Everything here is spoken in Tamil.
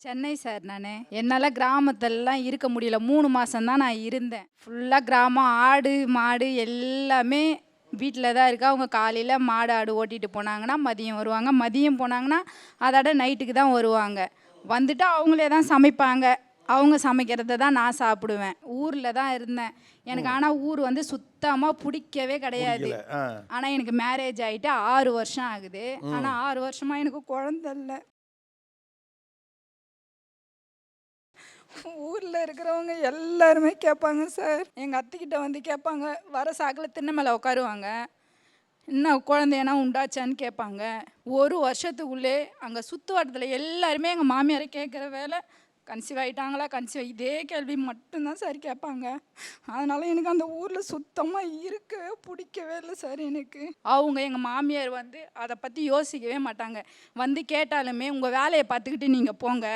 சென்னை சார் நானு. என்னால கிராமத்துலலாம் இருக்க முடியல. 3 மாசம் தான் நான் இருந்தேன். ஃபுல்லா கிராமம், ஆடு, மாடு எல்லாமே வீட்ல தான் இருக்கு. அவங்க காலையில மாடு, ஆடு ஓட்டிட்டு போனாங்கன்னா, மதியம் வருவாங்க. மதியம் போனாங்கன்னா, அதோட நைட்டுக்கு தான் வருவாங்க. வந்துட்டு அவங்களே தான் சமைப்பாங்க. அவங்க சமைக்கிறத தான் நான் சாப்பிடுவேன். ஊர்ல தான் இருந்தேன். எனக்கு ஆனா ஊர் வந்து சுத்தமா புடிக்கவே கிடையாது. புடிக்கல. ஆ. ஆனா எனக்கு மேரேஜ் ஆயிட்டு 6 வருஷம் ஆகுது. ஆனா 6 வருஷமா எனக்கு குழந்தை இல்ல. ஊர்ல இருக்கிறவங்க எல்லாருமே கேட்பாங்க சார். எங்க அத்தைக்கிட்ட வந்து கேட்பாங்க. வர சாக்குல திண்ணை மேல உட்காருவாங்க. என்ன குழந்தையனா உண்டாச்சான்னு கேட்பாங்க. ஒரு வருஷத்துக்குள்ளே அங்க சுத்து வட்டத்துல எல்லாருமே எங்க மாமியார கேட்குற வேலை, கன்சீவ் ஆயிட்டாங்களா? இதே கேள்வி மட்டும்தான் சார் கேட்பாங்க. அதனால எனக்கு அந்த ஊர்ல சுத்தமா இருக்கவே பிடிக்கவே இல்லை சார் எனக்கு. அவங்க எங்க மாமியார் வந்து அத பத்தி யோசிக்கவே மாட்டாங்க. வந்து கேட்டாலுமே, "உங்க வேலைய பார்த்துக்கிட்டு நீங்க போங்க.